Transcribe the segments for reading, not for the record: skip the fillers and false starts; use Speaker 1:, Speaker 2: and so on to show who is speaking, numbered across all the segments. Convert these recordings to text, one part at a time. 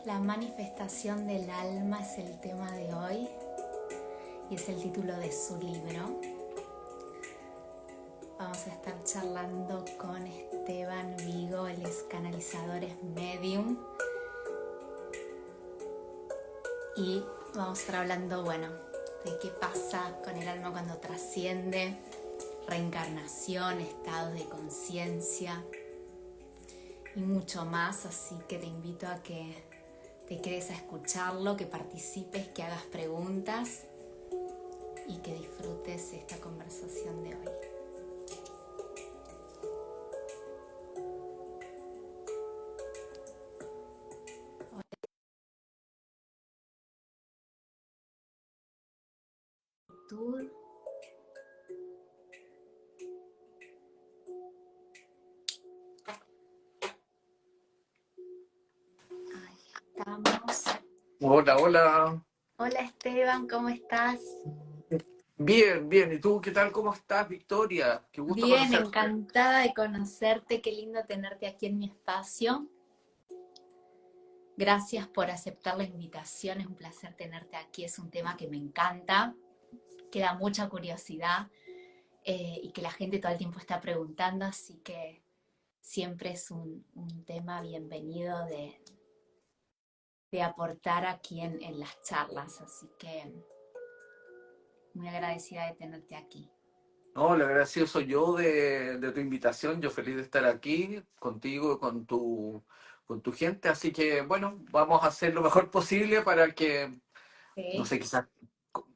Speaker 1: La manifestación del alma es el tema de hoy y es el título de su libro. Vamos a estar charlando con Esteban Vigo, él es canalizador, es medium. Y vamos a estar hablando, de qué pasa con el alma cuando trasciende, reencarnación, estados de conciencia y mucho más. Así que te invito a que te quedes a escucharlo, que participes, que hagas preguntas y que disfrutes esta conversación de hoy. Ahí estamos.
Speaker 2: Hola, hola.
Speaker 1: Hola Esteban, ¿cómo estás?
Speaker 2: Bien, bien. ¿Y tú qué tal? ¿Cómo estás, Victoria? Qué gusto
Speaker 1: Bien,
Speaker 2: conocerte.
Speaker 1: encantada de conocerte, qué lindo tenerte aquí en mi espacio. Gracias por aceptar la invitación, es un placer tenerte aquí, es un tema que me encanta, que da mucha curiosidad y que la gente todo el tiempo está preguntando, así que siempre es un tema bienvenido de aportar aquí en las charlas, así que muy agradecida de tenerte aquí.
Speaker 2: No, el agradecido soy yo de tu invitación. Yo feliz de estar aquí contigo y con tu gente. Así que, bueno, vamos a hacer lo mejor posible para que, no
Speaker 1: Sí.
Speaker 2: sé,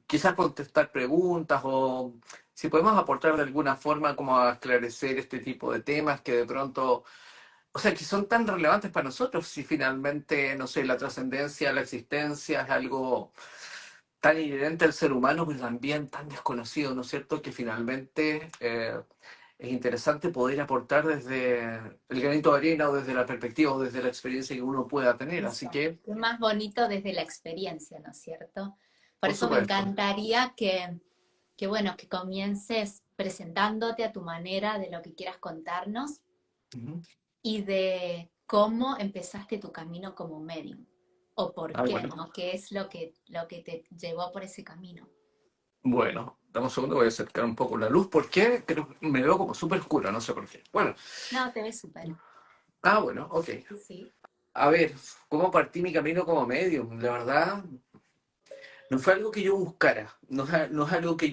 Speaker 2: quizás contestar preguntas o si podemos aportar de alguna forma como a esclarecer este tipo de temas que de pronto, o sea, que son tan relevantes para nosotros si finalmente, no sé, la trascendencia, la existencia es algo tan inherente al ser humano, pero también tan desconocido, ¿no es cierto? Que finalmente es interesante poder aportar desde el granito de arena o desde la perspectiva o desde la experiencia que uno pueda tener. Así
Speaker 1: Eso,
Speaker 2: que,
Speaker 1: es más bonito desde la experiencia, ¿no es cierto? Por
Speaker 2: por
Speaker 1: eso me
Speaker 2: supuesto.
Speaker 1: encantaría que comiences presentándote a tu manera de lo que quieras contarnos
Speaker 2: Ujú.
Speaker 1: y de cómo empezaste tu camino como medium. O por
Speaker 2: Ah,
Speaker 1: qué,
Speaker 2: bueno.
Speaker 1: ¿no? ¿Qué es lo que te llevó por ese camino?
Speaker 2: Bueno, dame un segundo, voy a acercar un poco la luz porque creo que me veo como súper oscuro, no sé por qué. Bueno,
Speaker 1: No, te ves súper.
Speaker 2: bueno, ok.
Speaker 1: Sí, sí.
Speaker 2: A ver, ¿cómo partí mi camino como medium? La verdad, no fue algo que yo buscara, no es algo que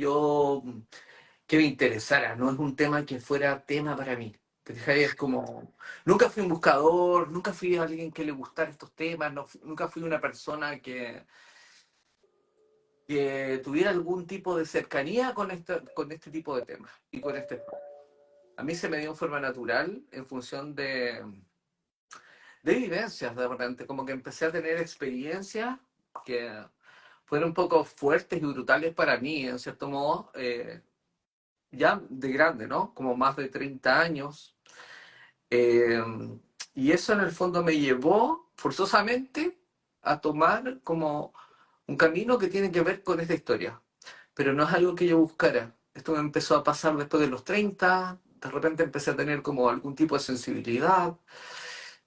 Speaker 2: me interesara, no es un tema que fuera tema para mí. ¿Te fijas? Es como, nunca fui un buscador, nunca fui alguien que le gustara estos temas, nunca fui una persona que tuviera algún tipo de cercanía con este tipo de temas y con este espacio. A mí se me dio en forma natural en función de vivencias de repente, como que empecé a tener experiencias que fueron un poco fuertes y brutales para mí, en cierto modo, ya de grande, ¿no? Como más de 30 años. Eh, y eso en el fondo me llevó forzosamente a tomar como un camino que tiene que ver con esta historia. Pero no es algo que yo buscara. Esto me empezó a pasar después de los 30. De repente empecé a tener como algún tipo de sensibilidad.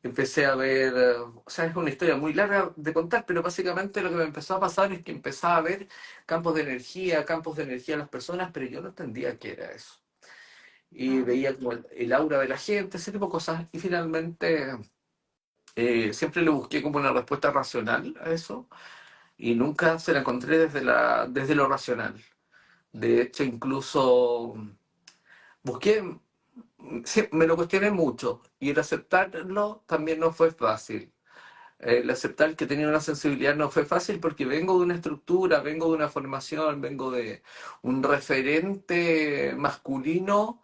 Speaker 2: Empecé a ver, o sea, es una historia muy larga de contar, pero básicamente lo que me empezó a pasar es que empezaba a ver campos de energía en las personas, pero yo no entendía qué era eso. Y
Speaker 1: Ah,
Speaker 2: veía como el aura de la gente, ese tipo de cosas. Y finalmente siempre le busqué como una respuesta racional a eso y nunca se la encontré desde lo racional. De hecho, incluso busqué, sí, me lo cuestioné mucho y el aceptarlo también no fue fácil. El aceptar que tenía una sensibilidad no fue fácil porque vengo de una estructura, vengo de una formación, vengo de un referente masculino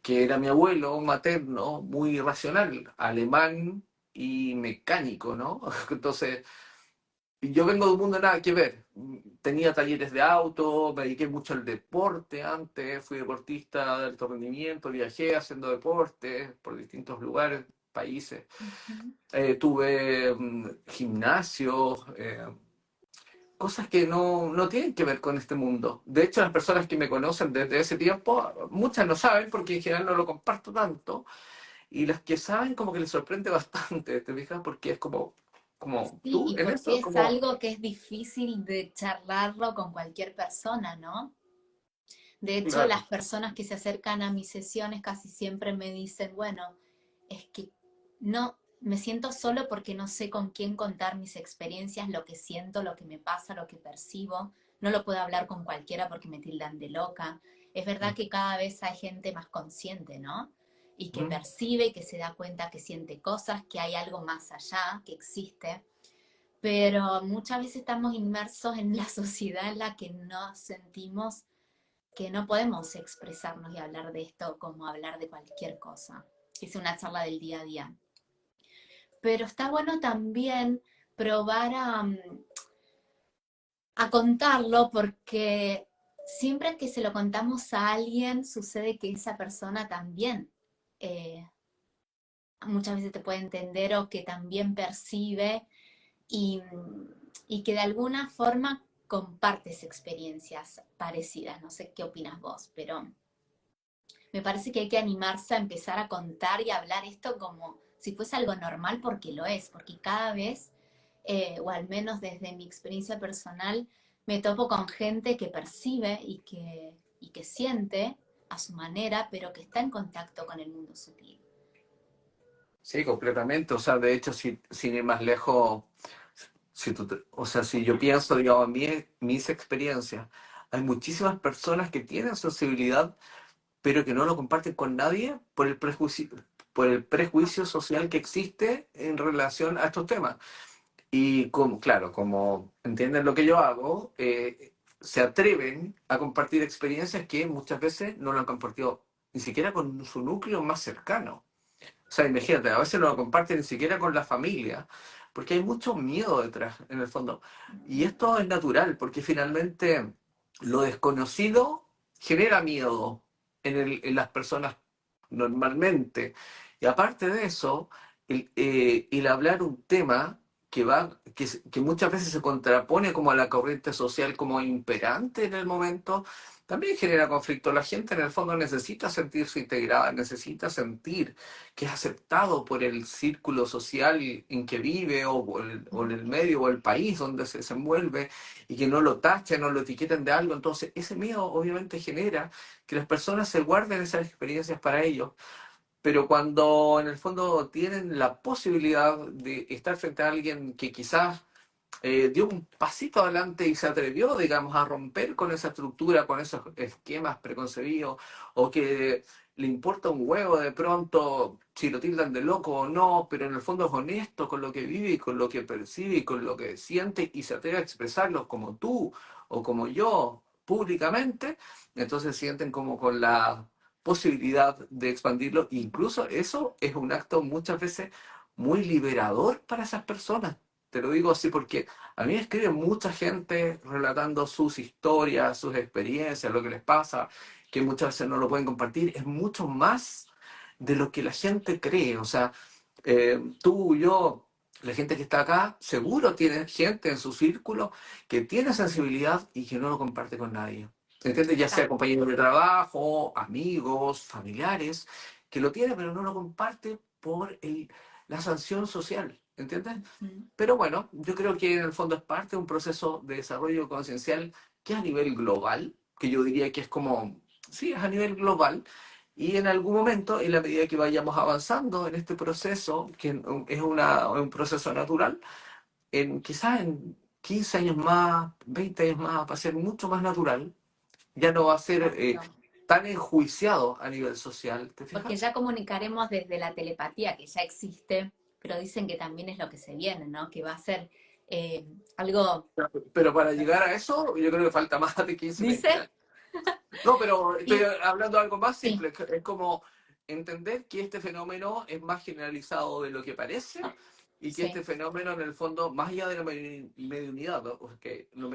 Speaker 2: que era mi abuelo materno, muy racional, alemán y mecánico, ¿no? Entonces, yo vengo de un mundo nada que ver. Tenía talleres de auto, me dediqué mucho al deporte antes, fui deportista de alto rendimiento, viajé haciendo deporte por distintos lugares, países.
Speaker 1: ujú.
Speaker 2: Tuve gimnasio, cosas que no tienen que ver con este mundo. De hecho, las personas que me conocen desde ese tiempo, muchas no saben porque en general no lo comparto tanto, y las que saben como que les sorprende bastante, ¿te fijas? Porque es como, como
Speaker 1: Sí,
Speaker 2: tú
Speaker 1: y
Speaker 2: en
Speaker 1: porque
Speaker 2: eso,
Speaker 1: es
Speaker 2: como,
Speaker 1: algo que es difícil de charlarlo con cualquier persona, ¿no? De hecho,
Speaker 2: claro.
Speaker 1: las personas que se acercan a mis sesiones casi siempre me dicen, bueno, es que no, me siento solo porque no sé con quién contar mis experiencias, lo que siento, lo que me pasa, lo que percibo. No lo puedo hablar con cualquiera porque me tildan de loca. Es verdad que cada vez hay gente más consciente, ¿no? Y que
Speaker 2: ¿Mm?
Speaker 1: percibe, que se da cuenta que siente cosas, que hay algo más allá, que existe. Pero muchas veces estamos inmersos en la sociedad en la que no sentimos que no podemos expresarnos y hablar de esto como hablar de cualquier cosa, que es una charla del día a día. Pero está bueno también probar a contarlo porque siempre que se lo contamos a alguien sucede que esa persona también eh, muchas veces te puede entender o que también percibe y, y que de alguna forma compartes experiencias parecidas. No sé qué opinas vos, pero me parece que hay que animarse a empezar a contar y a hablar esto como si fuese algo normal, porque lo es, porque cada vez, o al menos desde mi experiencia personal, me topo con gente que percibe y que siente a su manera, pero que está en contacto con el mundo sutil.
Speaker 2: Sí, completamente. O sea, de hecho, sin ir más lejos, o sea, si yo pienso, digamos, en mis experiencias, hay muchísimas personas que tienen sensibilidad, pero que no lo comparten con nadie por el prejuicio social que existe en relación a estos temas. Y como, claro, como entienden lo que yo hago, se atreven a compartir experiencias que muchas veces no lo han compartido ni siquiera con su núcleo más cercano. O sea, imagínate, a veces no lo comparten ni siquiera con la familia, porque hay mucho miedo detrás, en el fondo. Y esto es natural, porque finalmente lo desconocido genera miedo en las personas normalmente. Y aparte de eso, el hablar un tema que muchas veces se contrapone como a la corriente social como imperante en el momento, también genera conflicto. La gente en el fondo necesita sentirse integrada, necesita sentir que es aceptado por el círculo social en que vive o en el medio o el país donde se desenvuelve y que no lo tachen, no lo etiqueten de algo. Entonces, ese miedo obviamente genera que las personas se guarden esas experiencias para ellos, pero cuando en el fondo tienen la posibilidad de estar frente a alguien que quizás dio un pasito adelante y se atrevió, digamos, a romper con esa estructura, con esos esquemas preconcebidos, o que le importa un huevo de pronto si lo tildan de loco o no, pero en el fondo es honesto con lo que vive y con lo que percibe y con lo que siente y se atreve a expresarlo como tú o como yo públicamente, entonces sienten como con la posibilidad de expandirlo. Incluso eso es un acto muchas veces muy liberador para esas personas. Te lo digo así porque a mí me escribe mucha gente relatando sus historias, sus experiencias, lo que les pasa, que muchas veces no lo pueden compartir. Es mucho más de lo que la gente cree. O sea, tú, yo, la gente que está acá, seguro tiene gente en su círculo que tiene sensibilidad y que no lo comparte con nadie. ¿Entiendes? Ya sea
Speaker 1: Tal
Speaker 2: compañeros de trabajo, amigos, familiares, que lo tiene pero no lo comparte por la sanción social. ¿Entiendes?
Speaker 1: cual.
Speaker 2: Pero bueno, yo creo que en el fondo es parte de un proceso de desarrollo conciencial que es a nivel global, que yo diría que es como, sí, es a nivel global, y en algún momento, en la medida que vayamos avanzando en este proceso, que es un proceso natural, quizás en 15 años más, 20 años más, va a ser mucho más natural, ya no va a ser
Speaker 1: Exacto.
Speaker 2: tan enjuiciado a nivel social, ¿te
Speaker 1: Porque
Speaker 2: fijas?
Speaker 1: ya comunicaremos desde la telepatía, que ya existe, pero dicen que también es lo que se viene, ¿no? Que va a ser algo,
Speaker 2: Pero para llegar a eso, yo creo que falta más de 15 20
Speaker 1: dice,
Speaker 2: años. No, pero estoy
Speaker 1: y
Speaker 2: hablando de algo más
Speaker 1: sí,
Speaker 2: simple. Es como entender que este fenómeno es más generalizado de lo que parece y que este
Speaker 1: sí,
Speaker 2: fenómeno, en el fondo, más allá de la mediunidad, ¿no? Porque no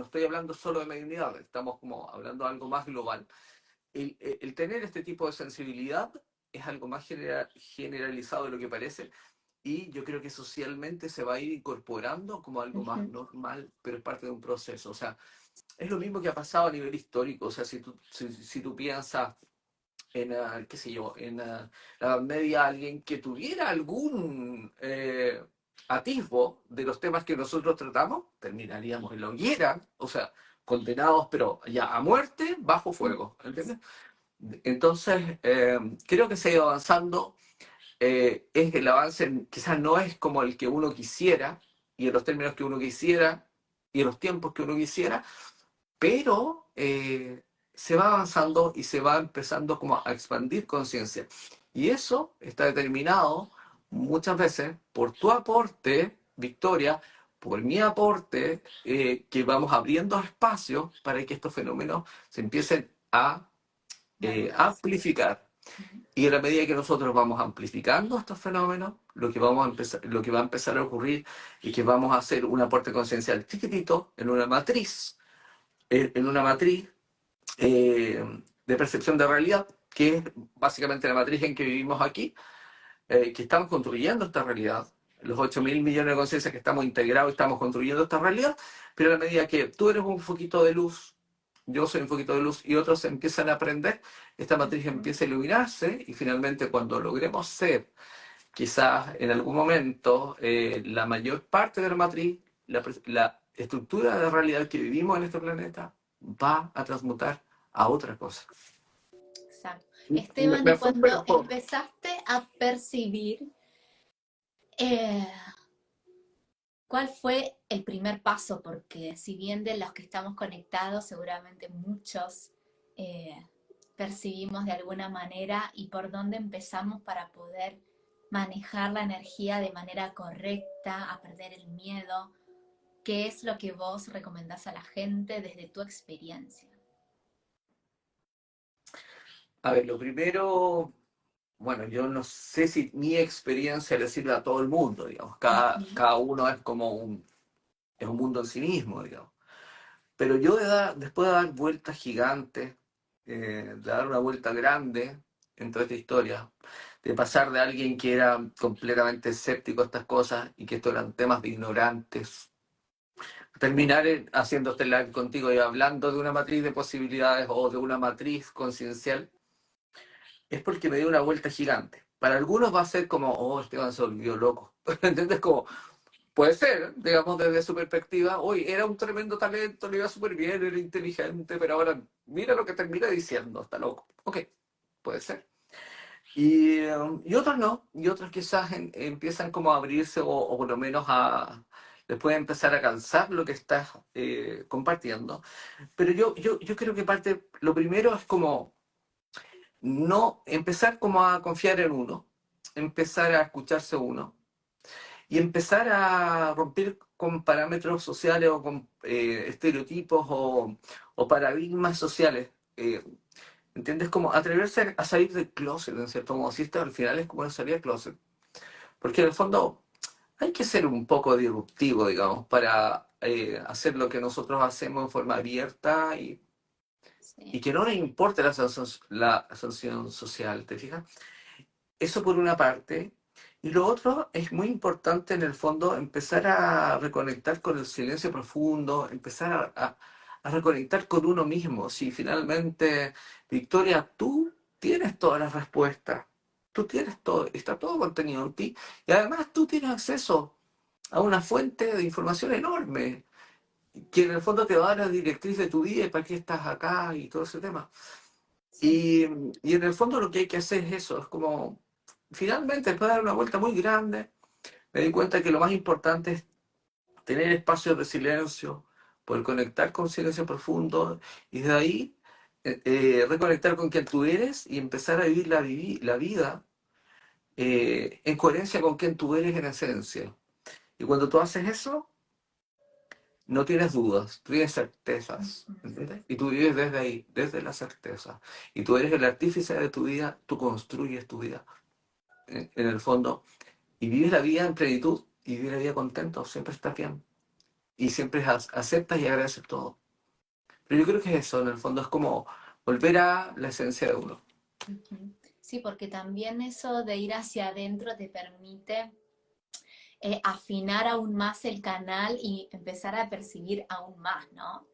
Speaker 2: estoy hablando solo de mediunidad, estamos como hablando de algo más global. El tener este tipo de sensibilidad es algo más generalizado de lo que parece y yo creo que socialmente se va a ir incorporando como algo más
Speaker 1: ujú,
Speaker 2: normal, pero es parte de un proceso. O sea, es lo mismo que ha pasado a nivel histórico. O sea, si tú piensas en, qué sé yo, en la Edad Media, alguien que tuviera algún atisbo de los temas que nosotros tratamos, terminaríamos en la hoguera, o sea, condenados, pero ya a muerte, bajo fuego, ¿entiendes? Entonces, creo que se ha ido avanzando. Es el avance, quizás no es como el que uno quisiera, y en los términos que uno quisiera, y en los tiempos que uno quisiera, pero se va avanzando y se va empezando como a expandir conciencia. Y eso está determinado muchas veces por tu aporte, Victoria, por mi aporte, que vamos abriendo espacios para que estos fenómenos se empiecen a amplificar. Y en la medida que nosotros vamos amplificando estos fenómenos, lo que va a empezar a ocurrir es que vamos a hacer un aporte conciencial chiquitito en una matriz de percepción de realidad, que es básicamente la matriz en que vivimos aquí, que estamos construyendo esta realidad. Los 8.000 millones de conciencias que estamos integrados, estamos construyendo esta realidad, pero a la medida que tú eres un foquito de luz, yo soy un foquito de luz y otros empiezan a aprender, esta matriz empieza a iluminarse y finalmente cuando logremos ser, quizás en algún momento, la mayor parte de la matriz, la estructura de realidad que vivimos en este planeta va a transmutar a otra cosa.
Speaker 1: Exacto.
Speaker 2: Me,
Speaker 1: Esteban,
Speaker 2: me
Speaker 1: y
Speaker 2: fue un
Speaker 1: cuando
Speaker 2: poco.
Speaker 1: empezaste a percibir, eh, ¿cuál fue el primer paso? Porque si bien de los que estamos conectados, seguramente muchos percibimos de alguna manera y por dónde empezamos para poder manejar la energía de manera correcta, a perder el miedo. ¿Qué es lo que vos recomendás a la gente desde tu experiencia?
Speaker 2: A ver, lo primero, bueno, yo no sé si mi experiencia le sirve a todo el mundo, digamos.
Speaker 1: Ujú.
Speaker 2: Cada uno es un mundo en sí mismo, digamos. Pero yo después de dar vueltas gigantes, de dar una vuelta grande en toda esta historia, de pasar de alguien que era completamente escéptico a estas cosas y que estos eran temas de ignorantes, terminar haciendo este live contigo y hablando de una matriz de posibilidades o de una matriz conciencial, es porque me dio una vuelta gigante. Para algunos va a ser como, oh, Esteban se volvió loco. ¿Entiendes? Como, puede ser, digamos, desde su perspectiva, hoy era un tremendo talento, le iba súper bien, era inteligente, pero ahora mira lo que termina diciendo, está loco. Ok, puede ser. Y otros no, y otros quizás empiezan como a abrirse o por lo menos les puede empezar a cansar lo que estás compartiendo. Pero yo creo que parte, lo primero es como no empezar como a confiar en uno, empezar a escucharse uno y empezar a romper con parámetros sociales o con estereotipos o paradigmas sociales. ¿Entiendes? Como atreverse a salir del closet, en cierto modo. Si esto al final es como salir del closet. Porque en el fondo hay que ser un poco disruptivo, digamos, para hacer lo que nosotros hacemos en forma abierta y
Speaker 1: Sí,
Speaker 2: que no nos importe la sanción social, ¿te fijas? Eso por una parte. Y lo otro es muy importante en el fondo empezar a reconectar con el silencio profundo, empezar a reconectar con uno mismo. Si finalmente, Victoria, tú tienes todas las respuestas, tú tienes todo, está todo contenido en ti y además tú tienes acceso a una fuente de información enorme que en el fondo te va a dar la directriz de tu vida y para qué estás acá y todo ese tema.
Speaker 1: sí.
Speaker 2: Y, y en el fondo lo que hay que hacer es eso, es como, finalmente, después de dar una vuelta muy grande, me di cuenta que lo más importante es tener espacios de silencio, poder conectar con silencio profundo y de ahí reconectar con quien tú eres y empezar a vivir la vida en coherencia con quien tú eres en esencia. Y cuando tú haces eso, no tienes dudas, tú tienes certezas,
Speaker 1: Ujú.
Speaker 2: ¿entiendes? Y tú vives desde ahí, desde la certeza. Y tú eres el artífice de tu vida, tú construyes tu vida en el fondo, y vives la vida en plenitud y vives la vida contento, siempre estás bien. Y siempre aceptas y agradeces todo. Pero yo creo que es eso, en el fondo, es como volver a la esencia de uno.
Speaker 1: Ujú. Sí, porque también eso de ir hacia adentro te permite afinar aún más el canal y empezar a percibir aún más, ¿no?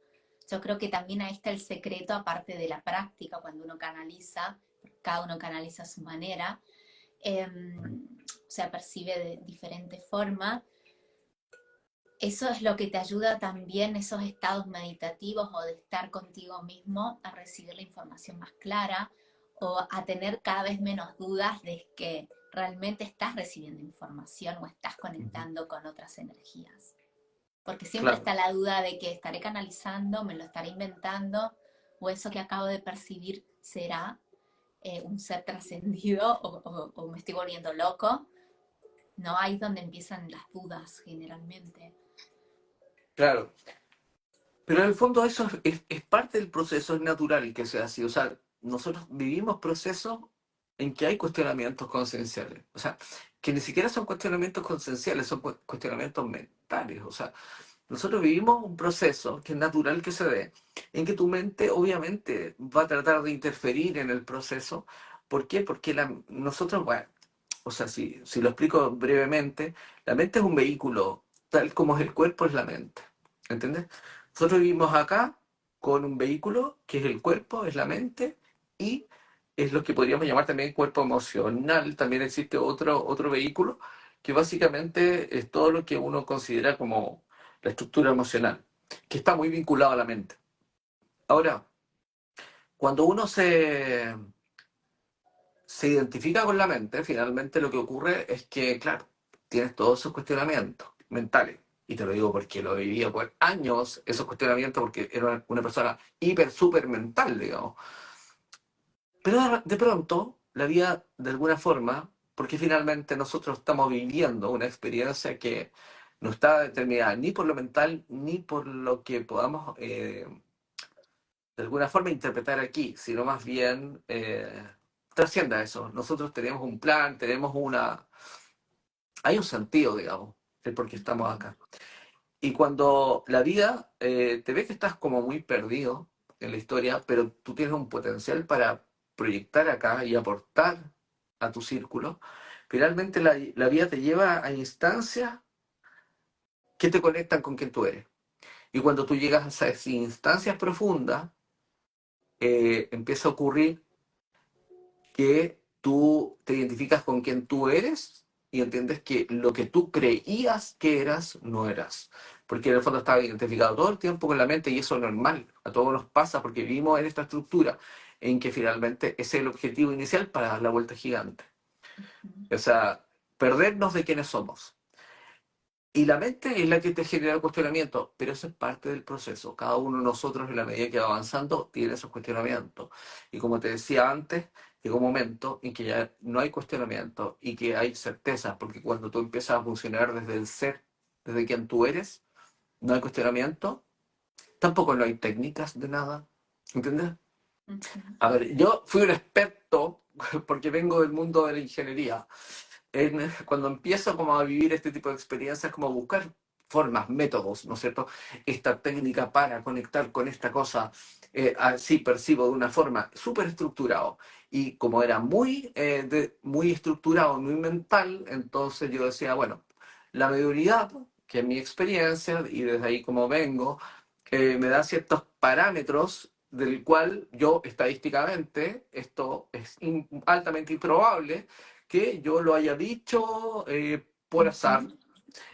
Speaker 1: Yo creo que también ahí está el secreto, aparte de la práctica, cuando uno canaliza, cada uno canaliza a su manera, o sea, percibe de diferente forma, Eso es lo que te ayuda también, esos estados meditativos o de estar contigo mismo, a recibir la información más clara o a tener cada vez menos dudas de que realmente estás recibiendo información o estás
Speaker 2: Ujú.
Speaker 1: conectando con otras energías. Porque siempre
Speaker 2: Claro,
Speaker 1: está la duda de que estaré canalizando, me lo estaré inventando, o eso que acabo de percibir será un ser trascendido o me estoy volviendo loco. No, ahí es donde empiezan las dudas generalmente.
Speaker 2: claro. Pero en el fondo eso es parte del proceso, es natural que sea así. O sea, nosotros vivimos procesos en que hay cuestionamientos concienciales. O sea, que ni siquiera son cuestionamientos concienciales, son cuestionamientos mentales. O sea, nosotros vivimos un proceso que es natural que se dé, en que tu mente obviamente va a tratar de interferir en el proceso. ¿Por qué? Porque nosotros, bueno, o sea, si lo explico brevemente, la mente es un vehículo, tal como es el cuerpo es la mente. ¿Entiendes? Nosotros vivimos acá con un vehículo que es el cuerpo, es la mente, y es lo que podríamos llamar también cuerpo emocional. También existe otro vehículo que básicamente es todo lo que uno considera como la estructura emocional, que está muy vinculado a la mente. Ahora, cuando uno se identifica con la mente, finalmente lo que ocurre es que, claro, tienes todos esos cuestionamientos mentales. Y te lo digo porque lo he vivido por años, esos cuestionamientos, porque era una persona hiper, súper mental, digamos. Pero de pronto, la vida, de alguna forma, porque finalmente nosotros estamos viviendo una experiencia que no está determinada ni por lo mental, ni por lo que podamos, de alguna forma, interpretar aquí, sino más bien trasciende a eso. Nosotros tenemos un plan, tenemos hay un sentido, digamos, de por qué estamos
Speaker 1: Ujú,
Speaker 2: acá. Y cuando la vida te ve que estás como muy perdido en la historia, pero tú tienes un potencial para proyectar acá y aportar a tu círculo, finalmente la vida te lleva a instancias que te conectan con quien tú eres. Y cuando tú llegas a esas instancias profundas, empieza a ocurrir que tú te identificas con quien tú eres y entiendes que lo que tú creías que eras, no eras. Porque en el fondo estaba identificado todo el tiempo con la mente y eso es normal. A todos nos pasa porque vivimos en esta estructura en que finalmente ese es el objetivo inicial para dar la vuelta gigante.
Speaker 1: ujú,
Speaker 2: O sea, perdernos de quiénes somos. Y la mente es la que te genera el cuestionamiento, pero eso es parte del proceso. Cada uno de nosotros, en la medida que va avanzando, tiene esos cuestionamientos. Y como te decía antes, llega un momento en que ya no hay cuestionamiento y que hay certeza, porque cuando tú empiezas a funcionar desde el ser, desde quien tú eres, no hay cuestionamiento, tampoco no hay técnicas de nada. ¿Entiendes?
Speaker 1: ujú.
Speaker 2: A ver, yo fui un experto, porque vengo del mundo de la ingeniería, cuando empiezo como a vivir este tipo de experiencias, como a buscar formas, métodos, ¿no es cierto? Esta técnica para conectar con esta cosa, así percibo de una forma súper estructurado. Y como era muy estructurado, muy mental, entonces yo decía, bueno, la mediunidad, que es mi experiencia, y desde ahí como vengo, me da ciertos parámetros del cual yo estadísticamente, esto es altamente improbable, que yo lo haya dicho por azar.
Speaker 1: Ujú,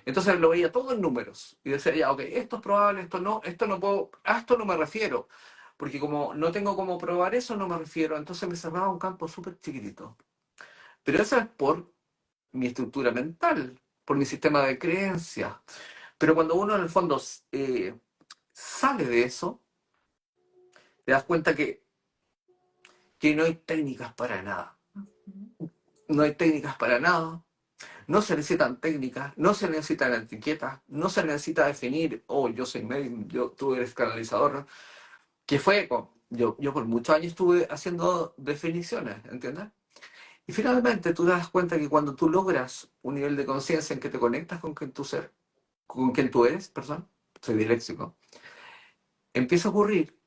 Speaker 2: Entonces lo veía todo en números y decía, ya, ok, esto es probable, esto no puedo, a esto no me refiero, porque como no tengo cómo probar eso, no me refiero. Entonces me cerraba un campo súper chiquitito. Pero eso es por mi estructura mental, por mi sistema de creencias. Pero cuando uno en el fondo sale de eso, te das cuenta que no hay técnicas para nada.
Speaker 1: ujú,
Speaker 2: No hay técnicas para nada. No se necesitan técnicas, no se necesitan etiquetas, no se necesita definir, oh, yo soy médium, tú eres canalizador, ¿no? Que fue, yo por muchos años estuve haciendo definiciones, ¿entiendes? Y finalmente tú te das cuenta que cuando tú logras un nivel de conciencia en que te conectas con quien tú ser, con quien tú eres, perdón, soy disléxico, empieza a ocurrir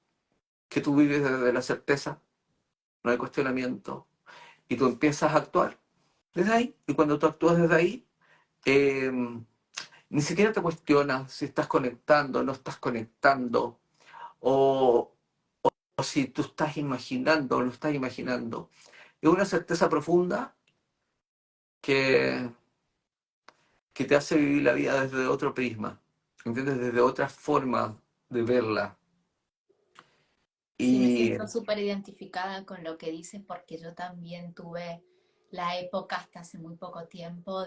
Speaker 2: que tú vives desde la certeza, no hay cuestionamiento, y tú empiezas a actuar desde ahí, y cuando tú actúas desde ahí, eh, ni siquiera te cuestionas si estás conectando, no estás conectando, o, o si tú estás imaginando o no estás imaginando. Es una certeza profunda que, que te hace vivir la vida desde otro prisma. ¿entiendes? Desde otra forma de verla.
Speaker 1: Sí, me
Speaker 2: Y
Speaker 1: siento súper identificada con lo que dices porque yo también tuve la época hasta hace muy poco tiempo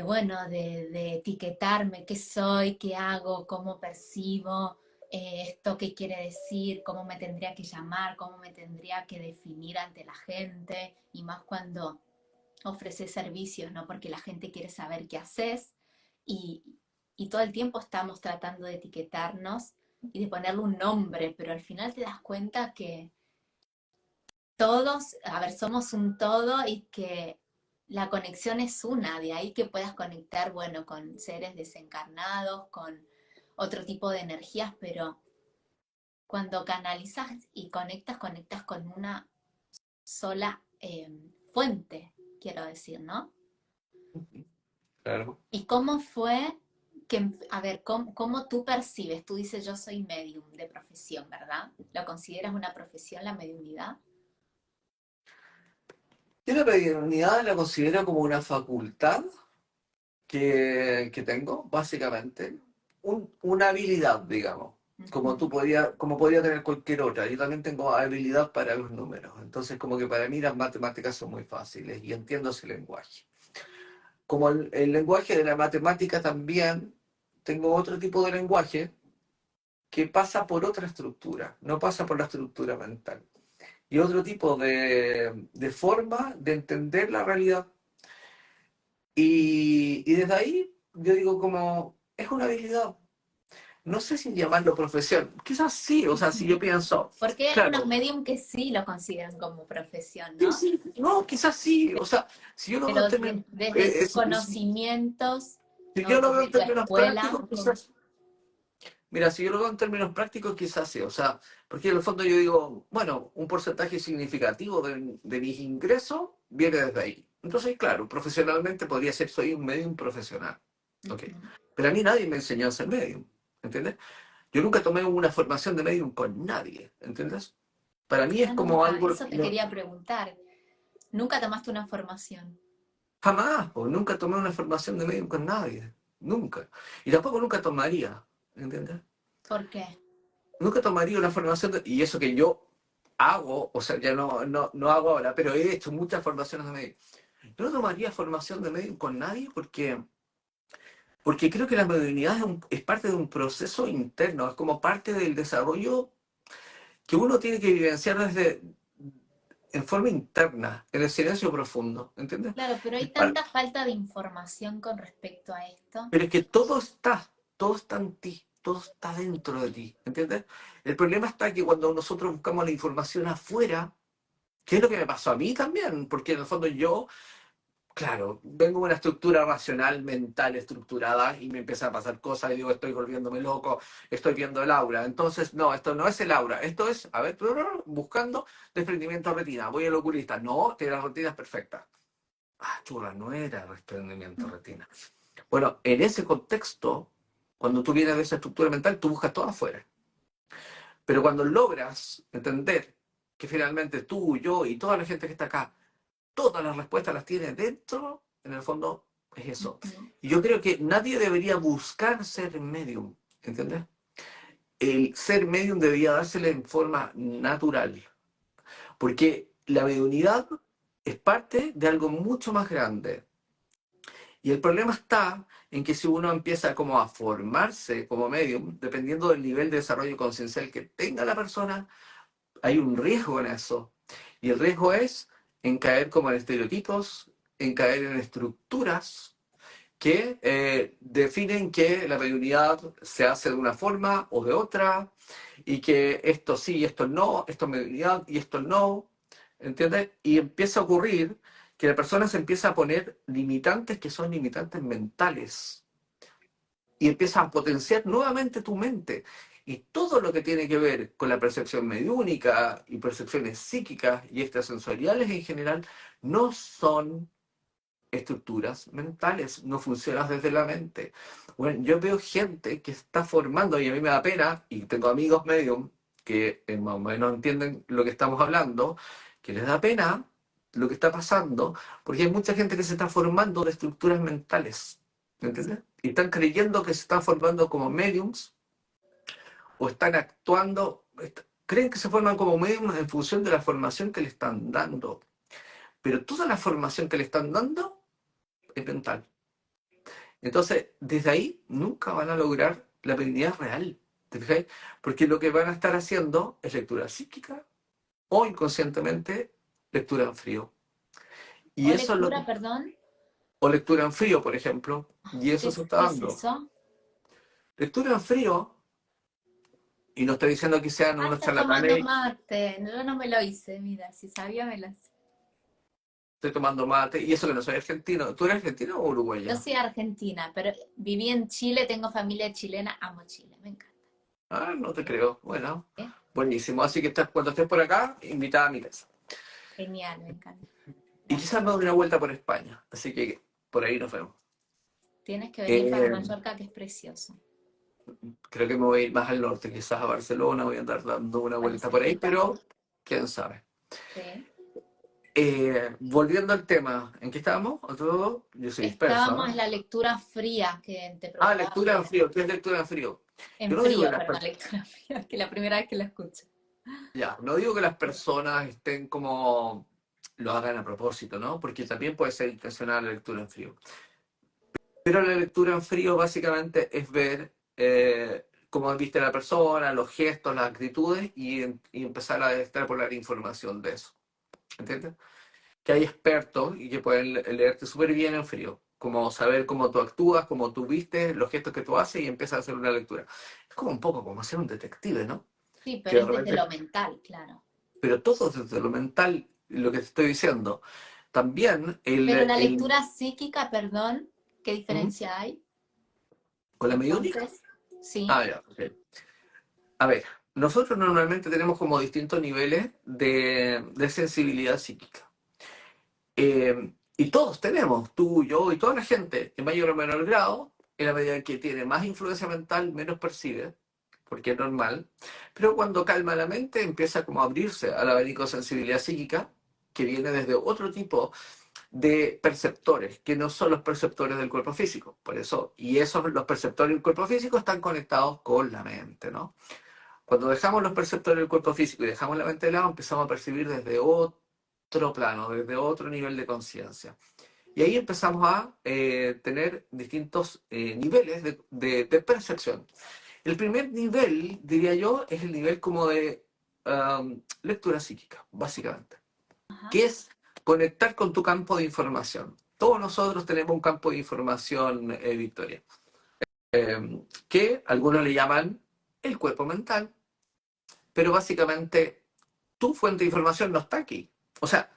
Speaker 1: bueno, de etiquetarme, qué soy, qué hago, cómo percibo, esto qué quiere decir, cómo me tendría que llamar, cómo me tendría que definir ante la gente, y más cuando ofreces servicios, ¿no? Porque la gente quiere saber qué haces y, y todo el tiempo estamos tratando de etiquetarnos y de ponerle un nombre, pero al final te das cuenta que todos, a ver, somos un todo y que la conexión es una, de ahí que puedas conectar, bueno, con seres desencarnados, con otro tipo de energías, pero cuando canalizas y conectas, conectas con una sola fuente, quiero decir, ¿no?
Speaker 2: claro.
Speaker 1: ¿Y cómo fue que, a ver, cómo tú percibes? Tú dices, yo soy medium de profesión, ¿verdad? ¿Lo consideras una profesión la mediunidad?
Speaker 2: Yo la mediunidad la considero como una facultad que tengo, básicamente. Una habilidad, digamos.
Speaker 1: Ujú.
Speaker 2: Como podría tener cualquier otra. Yo también tengo habilidad para los números. Entonces, como que para mí las matemáticas son muy fáciles y entiendo ese lenguaje. Como el lenguaje de la matemática también, tengo otro tipo de lenguaje que pasa por otra estructura, no pasa por la estructura mental. Y otro tipo de forma de entender la realidad. Y desde ahí yo digo como, es una habilidad. No sé si llamarlo profesión. Quizás sí, o sea, si yo pienso,
Speaker 1: Porque hay algunos
Speaker 2: claro,
Speaker 1: medium que sí lo consideran como profesión,
Speaker 2: sí,
Speaker 1: ¿no?
Speaker 2: sí, no, quizás sí. O sea, si yo lo veo en
Speaker 1: Pero
Speaker 2: términos,
Speaker 1: desde tus
Speaker 2: si
Speaker 1: conocimientos
Speaker 2: yo
Speaker 1: o
Speaker 2: lo veo
Speaker 1: desde
Speaker 2: en
Speaker 1: tu
Speaker 2: términos
Speaker 1: escuela,
Speaker 2: prácticos, quizás. Mira, si yo lo veo en términos prácticos, quizás sí. O sea, porque en el fondo yo digo, bueno, un porcentaje significativo de mis ingresos viene desde ahí. Entonces, claro, profesionalmente podría ser, soy un medium profesional. Ok.
Speaker 1: ujú.
Speaker 2: Pero a mí nadie me enseñó a ser medium. ¿Entiendes? Yo nunca tomé una formación de medium con nadie. ¿Entiendes? Para mí es
Speaker 1: Ah, no,
Speaker 2: como algo,
Speaker 1: eso te quería preguntar. ¿Nunca tomaste una formación?
Speaker 2: jamás, pues nunca tomé una formación de medium con nadie. Nunca. Y tampoco nunca tomaría. ¿Entiendes?
Speaker 1: ¿Por qué?
Speaker 2: Nunca tomaría una formación y eso que yo hago, o sea, ya no hago ahora, pero he hecho muchas formaciones de medium. Yo no tomaría formación de medium con nadie porque creo que la mediunidad es parte de un proceso interno, es como parte del desarrollo que uno tiene que vivenciar en forma interna, en el silencio profundo, ¿entiendes?
Speaker 1: Claro, pero
Speaker 2: Es
Speaker 1: hay
Speaker 2: par-
Speaker 1: tanta falta de información con respecto a esto.
Speaker 2: pero es que todo está en ti, todo está dentro de ti, ¿entiendes? El problema está que cuando nosotros buscamos la información afuera, ¿qué es lo que me pasó a mí también? Porque en el fondo yo, claro, vengo de una estructura racional, mental, estructurada, y me empiezan a pasar cosas y digo, estoy volviéndome loco, estoy viendo el aura. Entonces, no, esto no es el aura, esto es, a ver, buscando desprendimiento de retina. Voy al oculista, no, que la retina es perfecta. Ah, churra, no era desprendimiento de retina. Bueno, en ese contexto, cuando tú vienes de esa estructura mental, tú buscas todo afuera. Pero cuando logras entender que finalmente tú, yo y toda la gente que está acá, todas las respuestas las tiene dentro, en el fondo es eso.
Speaker 1: Ujú.
Speaker 2: Y yo creo que nadie debería buscar ser medium, ¿entiendes? El ser medium debería dársele en forma natural, porque la mediunidad es parte de algo mucho más grande. Y el problema está en que si uno empieza como a formarse como medium, dependiendo del nivel de desarrollo conciencial que tenga la persona, hay un riesgo en eso. Y el riesgo es en caer como en estereotipos, en caer en estructuras que definen que la mediunidad se hace de una forma o de otra, y que esto sí, esto no, esto es mediunidad y esto no, ¿entiendes? Y empieza a ocurrir que la persona se empieza a poner limitantes que son limitantes mentales y empiezas a potenciar nuevamente tu mente. Y todo lo que tiene que ver con la percepción mediúnica y percepciones psíquicas y extrasensoriales en general no son estructuras mentales, no funcionan desde la mente. Bueno, yo veo gente que está formando y a mí me da pena, y tengo amigos medium que más o menos entienden lo que estamos hablando, que les da pena lo que está pasando, porque hay mucha gente que se está formando de estructuras mentales, ¿me entiendes? y están creyendo que se están formando como mediums o están actuando, creen que se forman como mediums en función de la formación que le están dando. Pero toda la formación que le están dando es mental. Entonces, desde ahí nunca van a lograr la habilidad real. ¿Te fijáis? Porque lo que van a estar haciendo es lectura psíquica o inconscientemente lectura en frío. Y
Speaker 1: O
Speaker 2: eso es lo
Speaker 1: lectura,
Speaker 2: que,
Speaker 1: perdón.
Speaker 2: o lectura en frío, por ejemplo, y eso se está
Speaker 1: ¿Qué es
Speaker 2: dando.
Speaker 1: eso?
Speaker 2: Lectura en frío, y no estoy diciendo que sean
Speaker 1: Ah,
Speaker 2: unos
Speaker 1: estás tomando
Speaker 2: charlatanes,
Speaker 1: mate. Yo no me lo hice, mira, si sabía me lo hice.
Speaker 2: estoy tomando mate, y eso que no soy argentino. ¿Tú eres argentino o
Speaker 1: Yo
Speaker 2: uruguaya?
Speaker 1: soy argentina, pero viví en Chile, tengo familia chilena, amo Chile, me encanta.
Speaker 2: Ah, no te creo. Bueno,
Speaker 1: ¿Eh?
Speaker 2: buenísimo. Así que cuando estés por acá, invitada a mi casa.
Speaker 1: Genial, me encanta.
Speaker 2: Y
Speaker 1: Gracias.
Speaker 2: quizás me doy una vuelta por España, así que por ahí nos vemos.
Speaker 1: Tienes que venir para
Speaker 2: Eh,
Speaker 1: Mallorca, que es precioso.
Speaker 2: Creo que me voy a ir más al norte, quizás a Barcelona, voy a andar dando una
Speaker 1: Bueno,
Speaker 2: vuelta por ahí,
Speaker 1: cerquita.
Speaker 2: pero quién sabe.
Speaker 1: Sí.
Speaker 2: Volviendo al tema, ¿en qué estábamos? ¿Otro? Yo soy disperso,
Speaker 1: Estábamos
Speaker 2: ¿no?
Speaker 1: en la lectura fría que te
Speaker 2: Ah,
Speaker 1: preguntaba
Speaker 2: lectura en
Speaker 1: ayer.
Speaker 2: frío. ¿Qué es lectura en frío? Yo
Speaker 1: En
Speaker 2: no digo que
Speaker 1: frío,
Speaker 2: las
Speaker 1: perdón,
Speaker 2: personas,
Speaker 1: lectura fría, que es la primera vez que lo escucho.
Speaker 2: ya, no digo que las personas estén como lo hagan a propósito, ¿no? Porque también puede ser intencional la lectura en frío. Pero la lectura en frío básicamente es ver cómo viste a la persona, los gestos, las actitudes y empezar a extrapolar información de eso. ¿Entiendes? Que hay expertos y que pueden leerte súper bien en frío. Como saber cómo tú actúas, cómo tú vistes, los gestos que tú haces y empiezas a hacer una lectura. Es como un poco como ser un detective, ¿no?
Speaker 1: Sí,
Speaker 2: Que
Speaker 1: pero
Speaker 2: de
Speaker 1: es desde lo
Speaker 2: repente,
Speaker 1: mental, claro.
Speaker 2: pero todo desde lo mental, lo que te estoy diciendo. También
Speaker 1: Pero la lectura psíquica, perdón, ¿qué
Speaker 2: ¿Mm?
Speaker 1: diferencia hay?
Speaker 2: Con la mediúnica.
Speaker 1: Entonces, sí.
Speaker 2: Ah, ya, ok. A ver, nosotros normalmente tenemos como distintos niveles de sensibilidad psíquica. Y todos tenemos, tú, yo y toda la gente, en mayor o menor grado, en la medida en que tiene más influencia mental, menos percibe, porque es normal. Pero cuando calma la mente, empieza como a abrirse al abanico de sensibilidad psíquica, que viene desde otro tipo de perceptores, que no son los perceptores del cuerpo físico. Por eso, y esos, los perceptores del cuerpo físico están conectados con la mente, ¿no? Cuando dejamos los perceptores del cuerpo físico y dejamos la mente de lado, empezamos a percibir desde otro plano, desde otro nivel de conciencia. Y ahí empezamos a tener distintos niveles de percepción. El primer nivel, diría yo, es el nivel como de lectura psíquica, básicamente,
Speaker 1: Ajá.
Speaker 2: que es conectar con tu campo de información. Todos nosotros tenemos un campo de información, Victoria, que algunos le llaman el cuerpo mental, pero básicamente tu fuente de información no está aquí. O sea,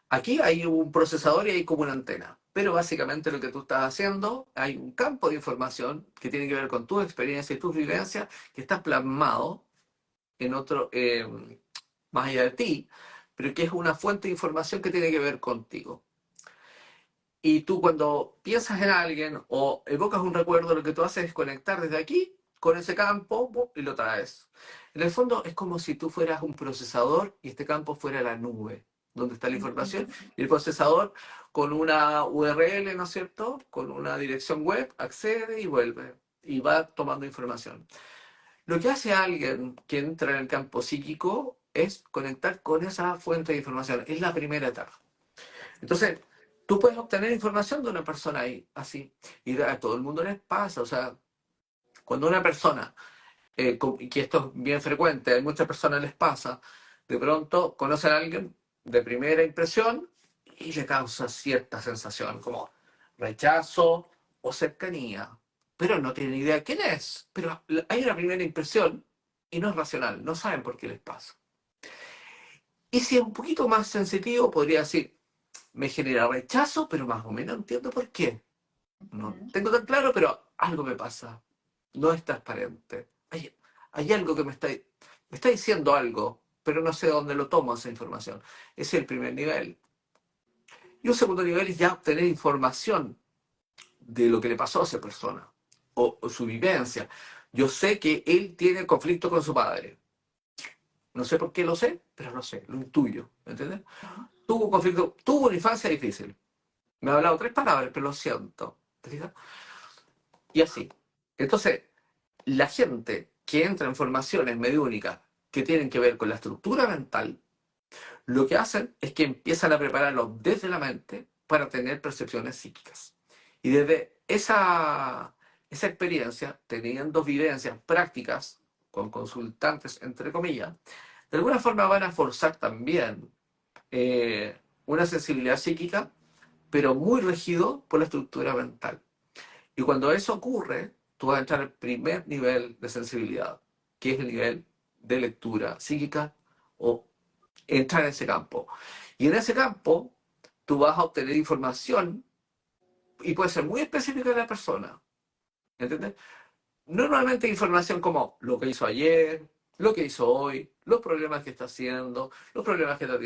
Speaker 2: aquí hay un procesador y hay como una antena, pero básicamente lo que tú estás haciendo, hay un campo de información que tiene que ver con tu experiencia y tus vivencias que está plasmado en otro, más allá de ti, pero que es una fuente de información que tiene que ver contigo. Y tú cuando piensas en alguien o evocas un recuerdo, lo que tú haces es conectar desde aquí con ese campo y lo traes. En el fondo es como si tú fueras un procesador y este campo fuera la nube, donde está la información,
Speaker 1: Ujú.
Speaker 2: y el procesador con una URL, ¿no es cierto? Con una dirección web, accede y vuelve, y va tomando información. Lo que hace alguien que entra en el campo psíquico es conectar con esa fuente de información. Es la primera etapa. Entonces, tú puedes obtener información de una persona ahí, así. Y a todo el mundo les pasa. O sea, cuando una persona, y que esto es bien frecuente, a muchas personas les pasa, de pronto conocen a alguien de primera impresión y le causa cierta sensación, como rechazo o cercanía. Pero no tienen idea de quién es. Pero hay una primera impresión y no es racional, no saben por qué les pasa. Y si es un poquito más sensitivo, podría decir, me genera rechazo, pero más o menos entiendo por qué. No
Speaker 1: Ujú.
Speaker 2: tengo tan claro, pero algo me pasa. No es transparente. Hay algo que me está diciendo algo, pero no sé de dónde lo tomo esa información. Ese es el primer nivel. Y un segundo nivel es ya obtener información de lo que le pasó a esa persona o su vivencia. Yo sé que él tiene conflicto con su padre. No sé por qué lo sé, pero lo sé, lo intuyo. ¿Entiendes?
Speaker 1: Sí.
Speaker 2: Tuvo conflicto, tuvo una infancia difícil. Me ha hablado tres palabras, pero lo siento. ¿Te fijas? y así. Entonces, la gente que entra en formaciones mediúnicas que tienen que ver con la estructura mental, lo que hacen es que empiezan a prepararlo desde la mente para tener percepciones psíquicas. Y desde esa experiencia, teniendo vivencias prácticas con consultantes, entre comillas, de alguna forma van a forzar también una sensibilidad psíquica, pero muy regido por la estructura mental. Y cuando eso ocurre, tú vas a entrar al primer nivel de sensibilidad, que es el nivel de lectura psíquica o entrar en ese campo. Y en ese campo, tú vas a obtener información y puede ser muy específica de la persona. ¿Entiendes? Normalmente información como lo que hizo ayer, lo que hizo hoy, los problemas que está haciendo, los problemas que está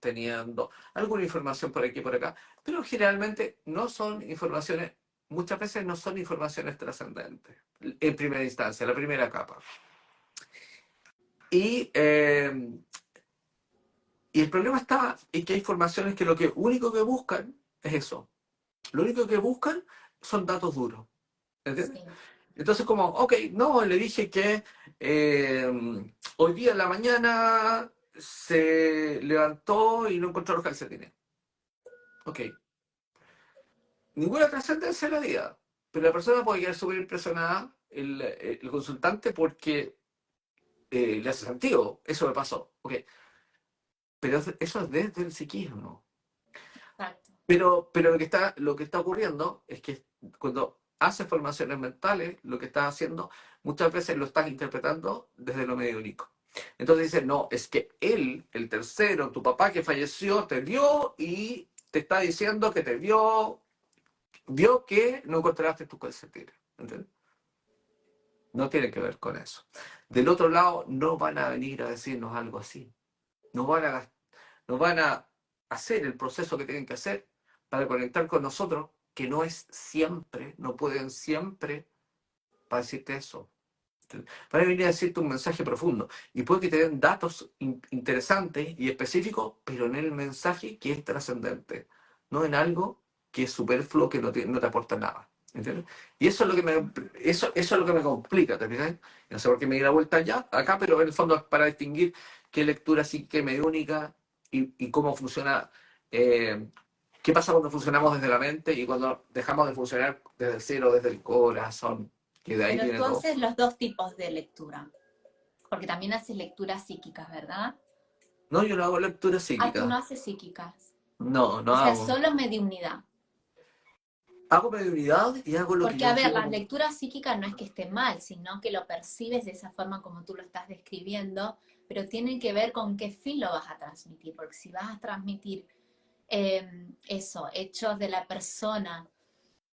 Speaker 2: teniendo, alguna información por aquí y por acá, pero generalmente no son informaciones, muchas veces no son informaciones trascendentes, en primera instancia, la primera capa. Y, eh, y el problema está en que hay informaciones que lo que único que buscan es eso. Lo único que buscan son datos duros. ¿Entiendes?
Speaker 1: Sí.
Speaker 2: Entonces, como, ok, no, le dije que hoy día en la mañana se levantó y no encontró los calcetines. Ok, ninguna trascendencia en la vida, pero la persona puede quedar súper impresionada, el consultante, porque le hace sentido, eso me pasó. Ok, pero eso es desde el psiquismo.
Speaker 1: Exacto.
Speaker 2: Pero lo que está ocurriendo es que cuando haces formaciones mentales, lo que estás haciendo muchas veces lo estás interpretando desde lo mediúnico. Entonces dices, no, es que él, el tercero, tu papá que falleció, te vio y te está diciendo que te vio que no encontraste tus calcetines. ¿Entiendes? No tiene que ver con eso. Del otro lado, no van a venir a decirnos algo así. No van a nos van a hacer el proceso que tienen que hacer para conectar con nosotros, que no es siempre, no pueden siempre para decirte eso. Van a venir a decirte un mensaje profundo. Y puede que te den datos interesantes y específicos, pero en el mensaje que es trascendente, no en algo que es superfluo, que no te aporta nada. ¿Entiendes? Y eso es lo que eso es lo que me complica, ¿te fijas? No sé por qué me di la vuelta ya, acá, pero en el fondo es para distinguir qué lectura sí que mediúnica y cómo funciona, eh, qué pasa cuando funcionamos desde la mente y cuando dejamos de funcionar desde el cielo, desde el corazón, que de ahí
Speaker 1: Pero
Speaker 2: viene
Speaker 1: tú
Speaker 2: todo.
Speaker 1: haces los dos tipos de lectura, porque también haces lecturas psíquicas, ¿verdad?
Speaker 2: No, yo no hago lectura
Speaker 1: Ah, tú no
Speaker 2: psíquica.
Speaker 1: haces psíquicas.
Speaker 2: No, no
Speaker 1: O sea,
Speaker 2: hago.
Speaker 1: solo mediunidad.
Speaker 2: Hago mediunidad y hago lo que
Speaker 1: Porque,
Speaker 2: yo
Speaker 1: a ver,
Speaker 2: defino
Speaker 1: la
Speaker 2: como...
Speaker 1: lectura psíquica no es que esté mal, sino que lo percibes de esa forma como tú lo estás describiendo, pero tiene que ver con qué fin lo vas a transmitir, porque si vas a transmitir eso, hechos de la persona,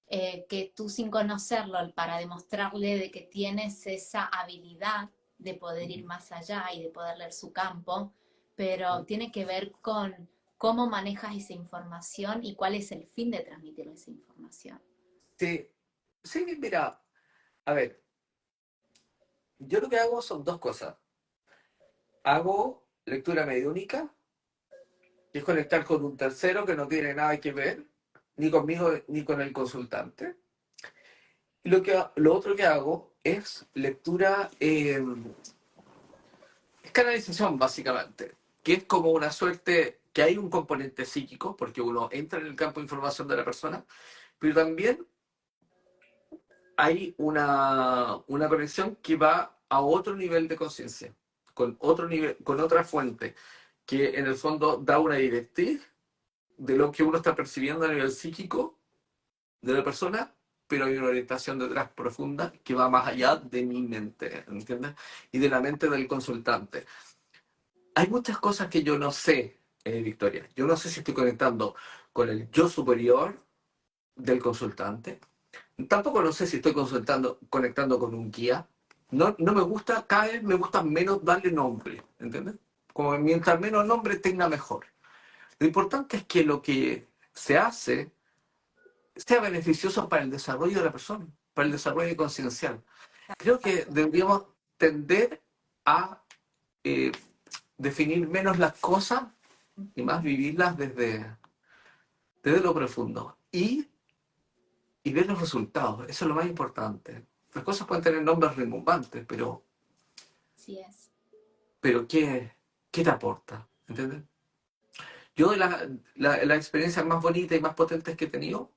Speaker 1: que tú sin conocerlo, para demostrarle de que tienes esa habilidad de poder ir más allá y de poder leer su campo, pero tiene que ver con cómo manejas esa información y cuál es el fin de transmitir esa información.
Speaker 2: Sí, sí, mira, a ver, yo lo que hago son dos cosas. Hago lectura mediúnica, que es conectar con un tercero que no tiene nada que ver, ni conmigo ni con el consultante. Y lo otro que hago es lectura, es canalización básicamente, que es como una suerte, que hay un componente psíquico, porque uno entra en el campo de información de la persona, pero también hay una conexión que va a otro nivel de conciencia, con otro nivel, con otra fuente, que en el fondo da una directriz de lo que uno está percibiendo a nivel psíquico de la persona, pero hay una orientación detrás profunda que va más allá de mi mente, ¿entiendes? Y de la mente del consultante. Hay muchas cosas que yo no sé, Victoria. Yo no sé si estoy conectando con el yo superior del consultante. Tampoco no sé si estoy conectando con un guía. No, no me gusta, cada vez me gusta menos darle nombre, ¿entiendes? Como mientras menos nombre tenga mejor. Lo importante es que lo que se hace sea beneficioso para el desarrollo de la persona, para el desarrollo conciencial. Creo que deberíamos tender a eh, definir menos las cosas y más vivirlas desde lo profundo. Y y ver los resultados. Eso es lo más importante. Las cosas pueden tener nombres rimbombantes,
Speaker 1: Así es.
Speaker 2: pero ¿qué te aporta? ¿Entiendes? Yo de las experiencias más bonitas y más potentes que he tenido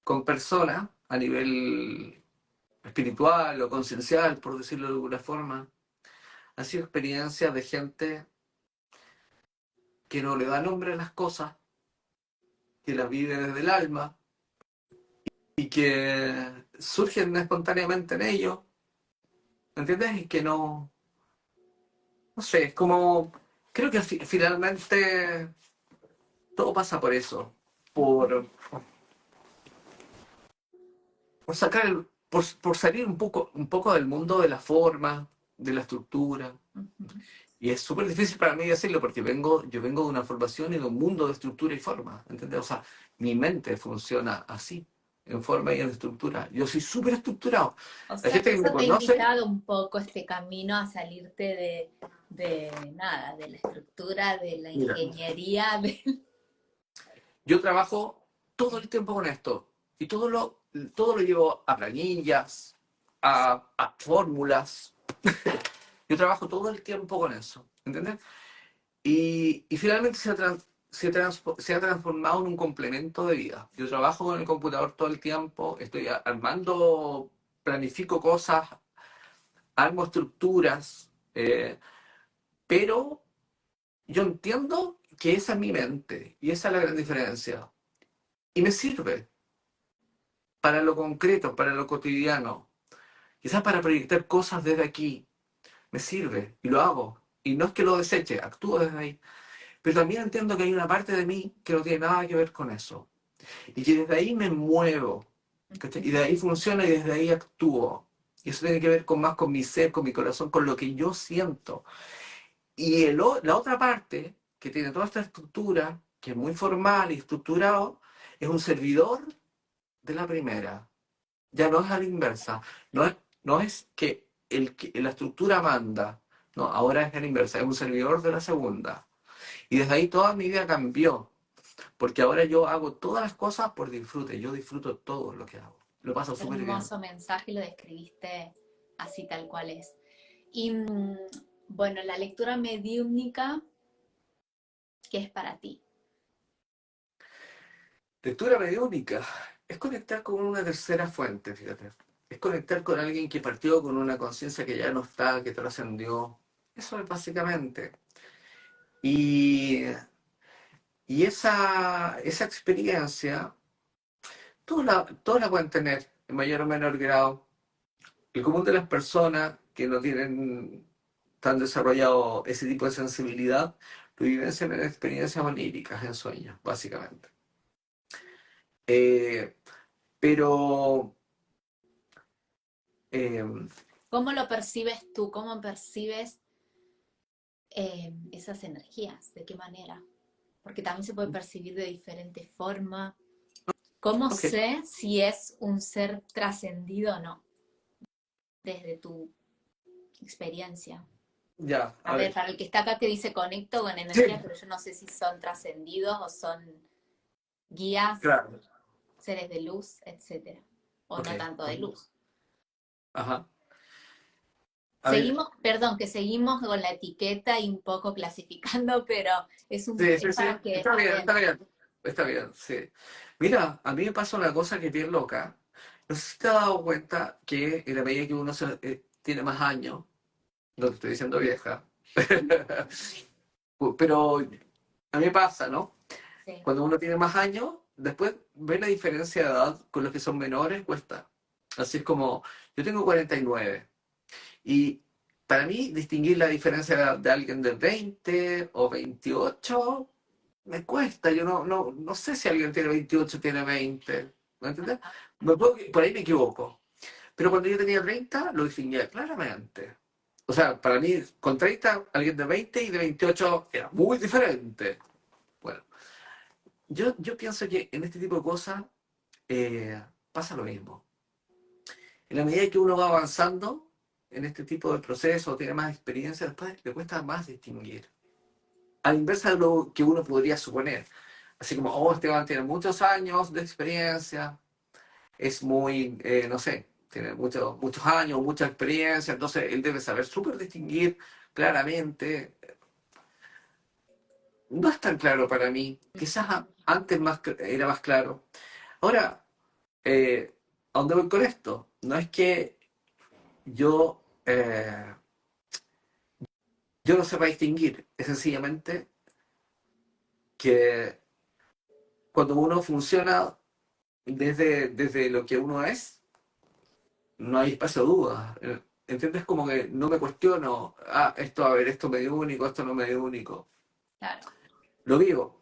Speaker 2: con personas a nivel espiritual o conciencial, por decirlo de alguna forma, han sido experiencias de gente que no le da nombre a las cosas, que las vive desde el alma y que surgen espontáneamente en ellos, ¿entiendes? Y que no sé, es como, creo que finalmente todo pasa por eso, por, por sacar por salir un poco del mundo de la forma, de la estructura.
Speaker 1: Ujú.
Speaker 2: Y es súper difícil para mí decirlo porque yo vengo de una formación y de un mundo de estructura y forma, ¿entendés? O sea, mi mente funciona así, en forma y en estructura. Yo soy súper estructurado.
Speaker 1: O
Speaker 2: La
Speaker 1: sea
Speaker 2: gente
Speaker 1: que
Speaker 2: que me
Speaker 1: eso te ha
Speaker 2: conoce,
Speaker 1: indicado un poco este camino a salirte de nada, de la estructura, de la
Speaker 2: mira,
Speaker 1: ingeniería, de...
Speaker 2: yo trabajo todo el tiempo con esto y todo lo llevo a planillas, a fórmulas. Yo trabajo todo el tiempo con eso, ¿entendés? Y finalmente se ha transformado en un complemento de vida. Yo trabajo con el computador todo el tiempo, estoy armando, planifico cosas, armo estructuras, pero yo entiendo que esa es mi mente y esa es la gran diferencia. Y me sirve para lo concreto, para lo cotidiano, quizás para proyectar cosas desde aquí. Me sirve y lo hago. Y no es que lo deseche, actúo desde ahí. Pero también entiendo que hay una parte de mí que no tiene nada que ver con eso. Y que desde ahí me muevo. ¿Cachai? Y de ahí funciona y desde ahí actúo. Y eso tiene que ver con más con mi ser, con mi corazón, con lo que yo siento. Y la otra parte, que tiene toda esta estructura, que es muy formal y estructurado, es un servidor de la primera. Ya no es a la inversa. No es que, la estructura manda. No, ahora es a la inversa. Es un servidor de la segunda. Y desde ahí toda mi vida cambió. Porque ahora yo hago todas las cosas por disfrute. Yo disfruto todo lo que hago. Lo paso súper bien.
Speaker 1: Hermoso mensaje, lo describiste así tal cual es. Y bueno, la lectura mediúmnica, ¿qué es para ti?
Speaker 2: Lectura mediúnica es conectar con una tercera fuente, fíjate. Es conectar con alguien que partió con una conciencia que ya no está, que trascendió. Eso es básicamente. Y, y esa experiencia, todos la pueden tener en mayor o menor grado. El común de las personas que no tienen tan desarrollado ese tipo de sensibilidad lo vivencian en experiencias oníricas, en sueños, básicamente. Eh, pero eh,
Speaker 1: ¿Cómo lo percibes tú? ¿Cómo percibes esas energías? ¿De qué manera? Porque también se puede percibir de diferente forma. ¿Cómo
Speaker 2: ok,
Speaker 1: sé si es un ser trascendido o no? Desde tu experiencia.
Speaker 2: ya,
Speaker 1: A
Speaker 2: a
Speaker 1: ver,
Speaker 2: ver.
Speaker 1: para el que está acá que dice conecto con energías,
Speaker 2: Sí,
Speaker 1: pero yo no sé si son trascendidos o son guías,
Speaker 2: claro.
Speaker 1: seres de luz, etcétera. O
Speaker 2: Ok,
Speaker 1: no tanto de
Speaker 2: ok.
Speaker 1: luz.
Speaker 2: Ajá. A ver,
Speaker 1: Seguimos, perdón, que seguimos con la etiqueta y un poco clasificando, pero
Speaker 2: sí,
Speaker 1: es
Speaker 2: sí, sí.
Speaker 1: para que
Speaker 2: Está bien, está
Speaker 1: adentro.
Speaker 2: bien. Está bien, sí. Mira, a mí me pasa una cosa que es bien loca. No sé si te has dado cuenta que en la medida que uno tiene más años, no te estoy diciendo vieja, pero a mí me pasa, ¿no?
Speaker 1: Sí.
Speaker 2: Cuando uno tiene más años, después ver la diferencia de edad con los que son menores cuesta. Así es como, yo tengo 49 y para mí distinguir la diferencia de alguien de 20 o 28 me cuesta. Yo no sé si alguien tiene 28 o tiene 20. ¿Me entiendes? Por ahí me equivoco. Pero cuando yo tenía 30 lo distinguía claramente. O sea, para mí, con 30 alguien de 20 y de 28 era muy diferente. Bueno, yo pienso que en este tipo de cosas pasa lo mismo. En la medida que uno va avanzando en este tipo de proceso, tiene más experiencia, después le cuesta más distinguir. A la inversa de lo que uno podría suponer. Así como, oh, Esteban tiene muchos años de experiencia. es muy, no sé, tiene muchos años, mucha experiencia, entonces él debe saber súper distinguir claramente. No es tan claro para mí, quizás antes era más claro. Ahora, ¿a dónde voy con esto? No es que yo, yo no sepa distinguir, es sencillamente que cuando uno funciona desde lo que uno es, no hay espacio a dudas. ¿Entiendes? Como que no me cuestiono, esto, a ver, esto me dio único, esto no me dio único.
Speaker 1: Claro.
Speaker 2: Lo vivo.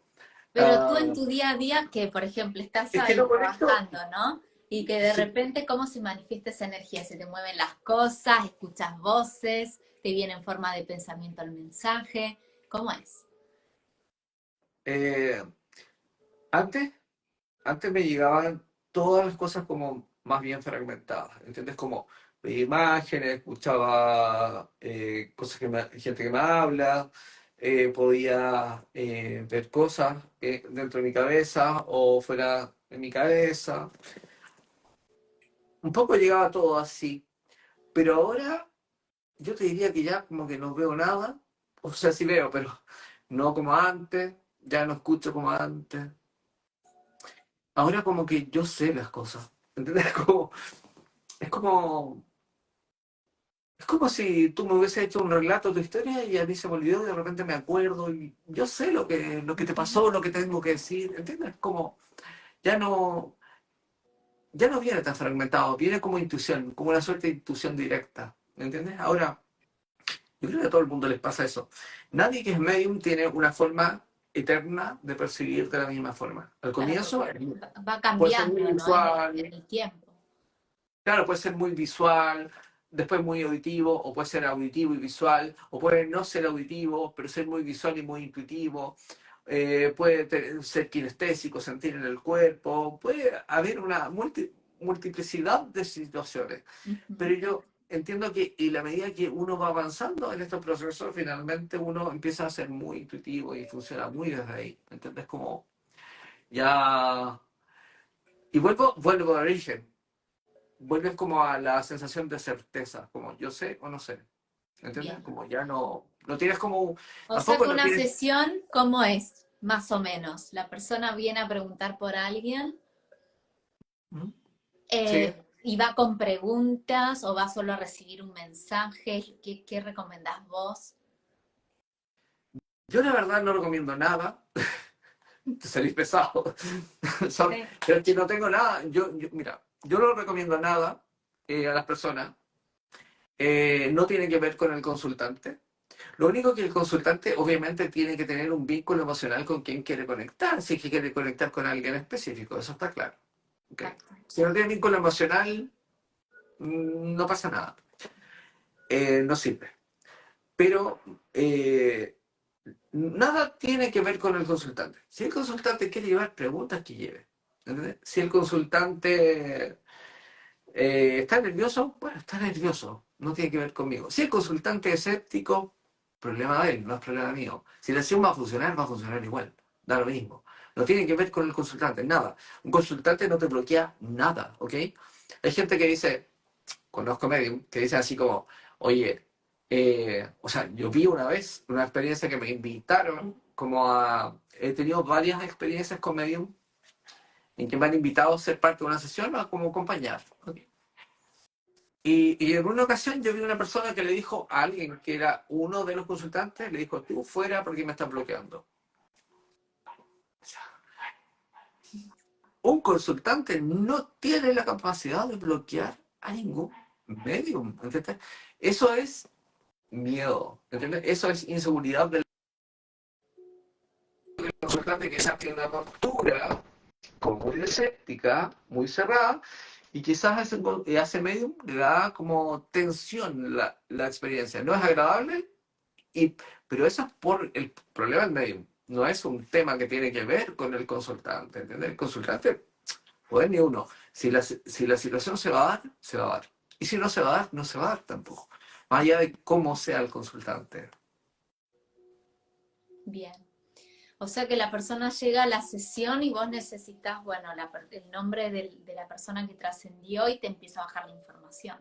Speaker 1: Pero tú en
Speaker 2: Ah,
Speaker 1: tu día a día, que por ejemplo estás
Speaker 2: es que
Speaker 1: ahí
Speaker 2: no conecto.
Speaker 1: trabajando, ¿no? Y que de
Speaker 2: Sí,
Speaker 1: repente, ¿cómo se manifiesta esa energía? ¿Se te mueven las cosas? ¿Escuchas voces? ¿Te viene en forma de pensamiento el mensaje? ¿Cómo es?
Speaker 2: eh, antes, antes me llegaban todas las cosas como más bien fragmentadas, ¿entiendes? Como veía imágenes, escuchaba cosas gente que me habla, podía ver cosas dentro de mi cabeza o fuera de mi cabeza. Un poco llegaba todo así, pero ahora yo te diría que ya como que no veo nada, o sea, sí veo, pero no como antes, ya no escucho como antes. Ahora como que yo sé las cosas, ¿entendés? Es como, es como si tú me hubieses hecho un relato de tu historia y a mí se me olvidó y de repente me acuerdo y yo sé lo que te pasó, lo que tengo que decir, ¿entiendes? Como ya no, ya no viene tan fragmentado, viene como intuición, como una suerte de intuición directa, ¿me entiendes? Ahora, yo creo que a todo el mundo les pasa eso. Nadie que es medium tiene una forma eterna de percibir de la misma forma. Al
Speaker 1: Claro,
Speaker 2: comienzo
Speaker 1: porque va
Speaker 2: puede ser muy
Speaker 1: cambiando, ¿no? En
Speaker 2: visual,
Speaker 1: el tiempo.
Speaker 2: claro, puede ser muy visual, después muy auditivo, o puede ser auditivo y visual, o puede no ser auditivo, pero ser muy visual y muy intuitivo. Puede ser kinestésico, sentir en el cuerpo, puede haber una multiplicidad de situaciones. Pero
Speaker 1: Ujú.
Speaker 2: yo entiendo que en la medida que uno va avanzando en estos procesos, finalmente uno empieza a ser muy intuitivo y funciona muy desde ahí. ¿Entiendes? Como ya... Y vuelvo al origen. Vuelves como a la sensación de certeza, como yo sé o no sé. ¿Entiendes?
Speaker 1: Bien.
Speaker 2: Como ya no tienes como...
Speaker 1: O sea
Speaker 2: Tampoco
Speaker 1: que
Speaker 2: no
Speaker 1: una
Speaker 2: tienes...
Speaker 1: sesión, ¿cómo es? Más o menos. La persona viene a preguntar por alguien
Speaker 2: ¿Mm? Sí.
Speaker 1: y va con preguntas o va solo a recibir un mensaje. ¿Qué recomendás vos?
Speaker 2: Yo la verdad no recomiendo nada. Te salís pesado.
Speaker 1: Sí.
Speaker 2: Pero es que no tengo nada. Mira, yo no recomiendo nada a las personas. No tiene que ver con el consultante. Lo único que el consultante obviamente tiene que tener un vínculo emocional con quien quiere conectar, si es que quiere conectar con alguien específico, eso está claro. ¿Okay?
Speaker 1: Exacto.
Speaker 2: Si no tiene vínculo emocional, no pasa nada, no sirve. Pero nada tiene que ver con el consultante. Si el consultante quiere llevar preguntas, que lleve. ¿Entendés? Si el consultante ¿está nervioso? Bueno, está nervioso. No tiene que ver conmigo. Si el consultante es escéptico, problema de él, no es problema mío. Si la sesión va a funcionar igual. Da lo mismo. No tiene que ver con el consultante, nada. Un consultante no te bloquea nada, ¿ok? Hay gente que dice, conozco medium, que dice así como, oye, o sea, yo vi una vez una experiencia que me invitaron como a... He tenido varias experiencias con medium en que me han invitado a ser parte de una sesión o como acompañar. ¿Ok? Y en una ocasión yo vi una persona que le dijo a alguien que era uno de los consultantes, le dijo, tú fuera porque me estás bloqueando. Un consultante no tiene la capacidad de bloquear a ningún medium. ¿Entiendes? Eso es miedo. ¿Entiendes? Eso es inseguridad del consultante que ya tiene una postura como muy escéptica, muy cerrada, y quizás a ese medium le da como tensión la experiencia. No es agradable. Y, pero eso es por el problema del medium. No es un tema que tiene que ver con el consultante. ¿Entendés? El consultante, pues ni uno. Si la situación se va a dar, se va a dar. Y si no se va a dar, no se va a dar tampoco. Más allá de cómo sea el consultante.
Speaker 1: Bien. O sea que la persona llega a la sesión y vos necesitas, bueno, el nombre de la persona que trascendió y te empieza a bajar la información.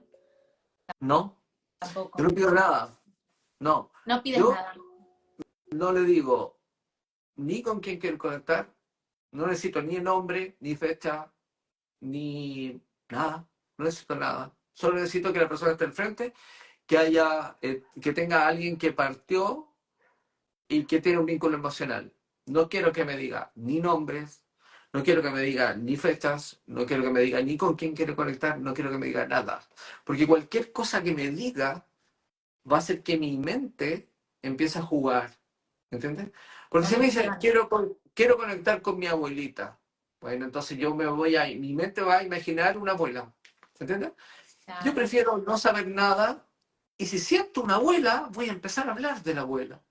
Speaker 2: No, yo
Speaker 1: Tampoco.
Speaker 2: no pido nada. No,
Speaker 1: No pides
Speaker 2: yo
Speaker 1: nada.
Speaker 2: no le digo ni con quién quiero conectar, no necesito ni el nombre, ni fecha, ni nada, no necesito nada. Solo necesito que la persona esté enfrente, que tenga alguien que partió y que tiene un vínculo emocional. No quiero que me diga ni nombres, no quiero que me diga ni fechas, no quiero que me diga ni con quién quiero conectar, no quiero que me diga nada. Porque cualquier cosa que me diga va a hacer que mi mente empiece a jugar. ¿Entiendes? Porque si me dice,
Speaker 1: Conexiones.
Speaker 2: quiero conectar con mi abuelita, bueno, entonces mi mente va a imaginar una abuela. ¿Entiendes? Yo
Speaker 1: Claro.
Speaker 2: prefiero no saber nada y si siento una abuela, voy a empezar a hablar de la abuela.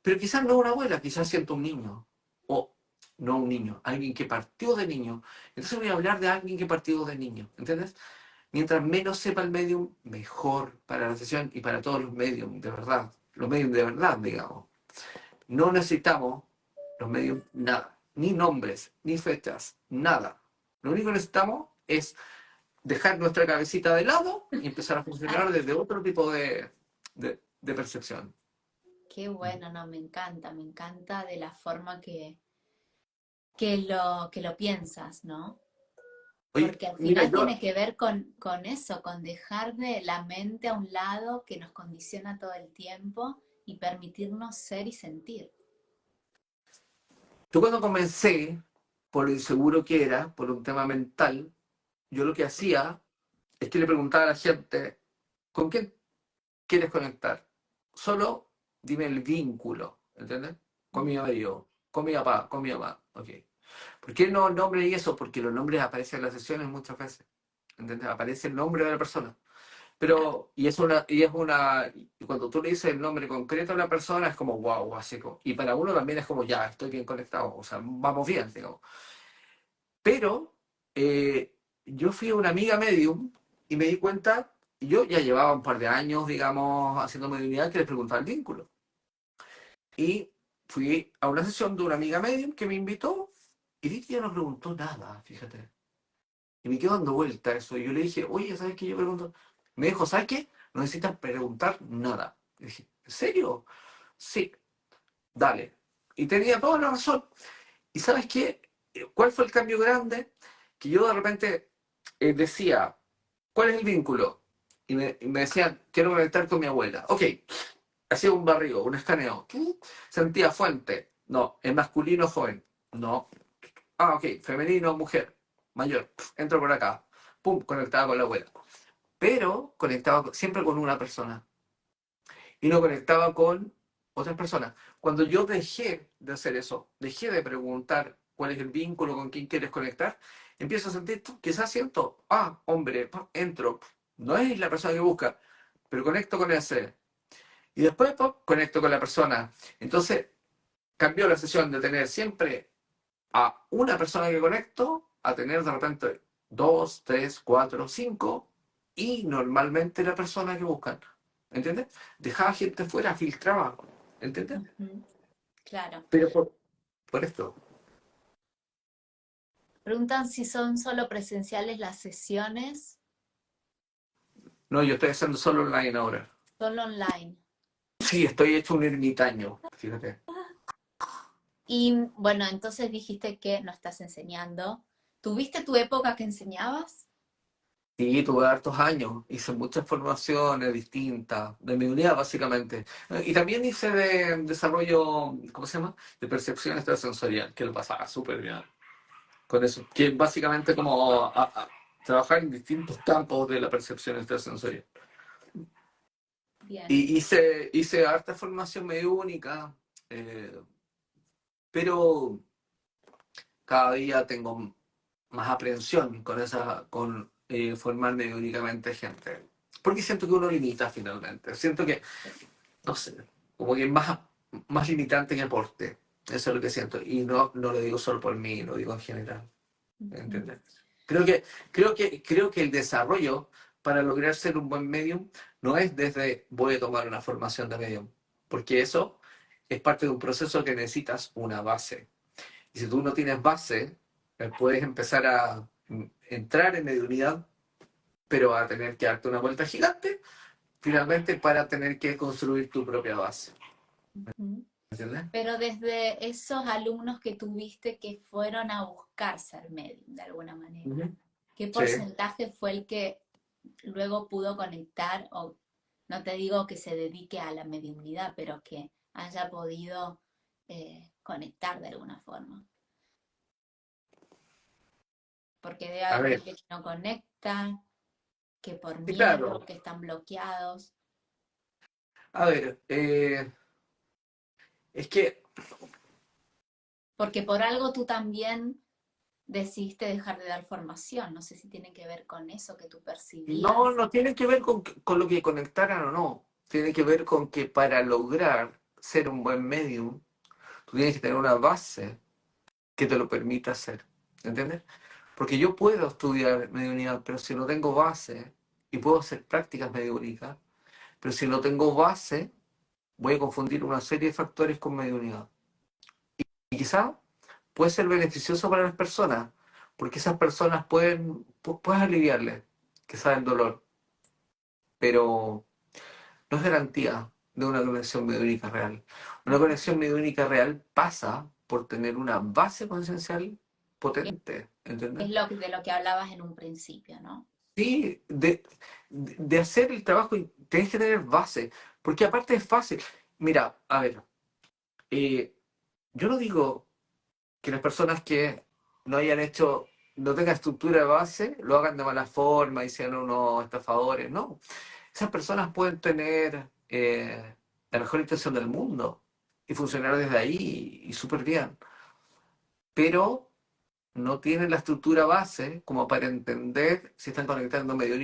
Speaker 2: Pero quizás no una abuela, quizás siento un niño. O no un niño, alguien que partió de niño. Entonces voy a hablar de alguien que partió de niño. ¿Entiendes? Mientras menos sepa el medium, mejor para la sesión y para todos los mediums, de verdad. Los mediums de verdad, digamos. No necesitamos los mediums nada. Ni nombres, ni fechas, nada. Lo único que necesitamos es dejar nuestra cabecita de lado y empezar a funcionar
Speaker 1: Claro.
Speaker 2: desde otro tipo de percepción.
Speaker 1: Qué bueno, no, me encanta de la forma que lo piensas, ¿no?
Speaker 2: Oye,
Speaker 1: Porque al
Speaker 2: mira,
Speaker 1: final
Speaker 2: yo,
Speaker 1: tiene que ver con eso, con dejar de la mente a un lado que nos condiciona todo el tiempo y permitirnos ser y sentir.
Speaker 2: yo cuando comencé, por lo inseguro que era, por un tema mental, yo lo que hacía es que le preguntaba a la gente, ¿con quién quieres conectar? Solo dime el vínculo, ¿entiendes? Con mi marido, con mi papá, con mi mamá, ok. ¿Por qué no nombre y eso? Porque los nombres aparecen en las sesiones muchas veces, ¿entiendes? Aparece el nombre de la persona. Pero, y cuando tú le dices el nombre concreto a la persona, es como wow, así como, y para uno también es como ya, estoy bien conectado, o sea, vamos bien, digamos. Pero eh, yo fui a una amiga medium y me di cuenta, y yo ya llevaba un par de años, digamos, haciendo mediunidad que le preguntaba el vínculo. Y fui a una sesión de una amiga medium que me invitó y vi que ella no preguntó nada, fíjate. Y me quedo dando vuelta a eso. Y yo le dije, oye, ¿sabes qué? Yo pregunto. Me dijo, ¿sabes qué? No necesitas preguntar nada. Y dije, ¿en serio? Sí, dale. Y tenía toda la razón. ¿Y sabes qué? ¿Cuál fue el cambio grande? Que yo de repente decía, ¿cuál es el vínculo? Y me decían, quiero conectar con mi abuela. Ok, hacía un barrido, un escaneo. Sentía fuente. No, es masculino joven. No. Ah, ok, femenino, mujer, mayor. Entro por acá. Pum, conectaba con la abuela. Pero conectaba siempre con una persona. Y no conectaba con otras personas. Cuando yo dejé de hacer eso, dejé de preguntar cuál es el vínculo, con quién quieres conectar, empiezo a sentir, quizás siento, hombre, entro, no es la persona que busca, pero conecto con ese. Y después conecto con la persona. Entonces cambió la sesión de tener siempre a una persona que conecto a tener de repente dos, tres, cuatro, cinco y normalmente la persona que buscan. ¿Entiendes? Dejaba gente fuera, filtraba. ¿Entiendes?
Speaker 1: Ujú. Claro.
Speaker 2: Pero por esto.
Speaker 1: Preguntan si son solo presenciales las sesiones,
Speaker 2: No, yo estoy haciendo solo online ahora.
Speaker 1: solo online.
Speaker 2: Sí, estoy hecho un ermitaño, fíjate.
Speaker 1: Y bueno, entonces dijiste que no estás enseñando. ¿Tuviste tu época que enseñabas?
Speaker 2: Sí, tuve hartos años, hice muchas formaciones distintas, de mi unidad básicamente. Y también hice de desarrollo, ¿cómo se llama? De percepción extrasensorial, que lo pasaba súper bien con eso. Que básicamente como trabajar en distintos campos de la percepción extrasensorial.
Speaker 1: Bien,
Speaker 2: Y hice harta formación medio única, eh, pero cada día tengo más aprehensión con formarme únicamente gente. Porque siento que uno limita finalmente. Siento que, no sé, como que es más limitante que aporte. Eso es lo que siento. Y no lo digo solo por mí, lo digo en general.
Speaker 1: ujú,
Speaker 2: ¿Entiendes? Creo que el desarrollo para lograr ser un buen medium no es desde voy a tomar una formación de medium. Porque eso es parte de un proceso que necesitas una base. Y si tú no tienes base, puedes empezar a entrar en mediunidad, pero a tener que darte una vuelta gigante, finalmente, para tener que construir tu propia base.
Speaker 1: Ujú.
Speaker 2: ¿Entiendes?
Speaker 1: Pero desde esos alumnos que tuviste que fueron a buscar ser medium de alguna manera,
Speaker 2: Ujú.
Speaker 1: ¿qué
Speaker 2: Sí.
Speaker 1: porcentaje fue el que luego pudo conectar, o no te digo que se dedique a la mediunidad, pero que haya podido conectar de alguna forma? Porque debe
Speaker 2: A
Speaker 1: haber
Speaker 2: ver,
Speaker 1: gente que no conecta, que por
Speaker 2: sí,
Speaker 1: miedo,
Speaker 2: claro.
Speaker 1: que están bloqueados,
Speaker 2: A ver, es que
Speaker 1: porque por algo tú también decidiste dejar de dar formación. No sé si tiene que ver con eso que tú
Speaker 2: no,
Speaker 1: percibías.
Speaker 2: no tiene que ver con lo que conectaran o no. Tiene que ver con que para lograr ser un buen medium, tú tienes que tener una base que te lo permita hacer. ¿Entiendes? Porque yo puedo estudiar mediunidad, pero si no tengo base, y puedo hacer prácticas mediúnicas, pero si no tengo base, voy a confundir una serie de factores con mediunidad. Y quizá puede ser beneficioso para las personas, porque esas personas puedes aliviarles quizá el dolor, pero no es garantía de una conexión mediúnica real. Una conexión mediúnica real pasa por tener una base conciencial potente, ¿entiendes?
Speaker 1: Es de lo que hablabas en un principio, ¿no?
Speaker 2: Sí, de hacer el trabajo y tenés que tener base, porque aparte es fácil. Mira, a ver, eh, yo no digo que las personas que no hayan hecho, no tengan estructura de base, lo hagan de mala forma y sean unos estafadores, no. Esas personas pueden tener la mejor intención del mundo y funcionar desde ahí y súper bien, pero no tienen la estructura base como para entender si están conectando medio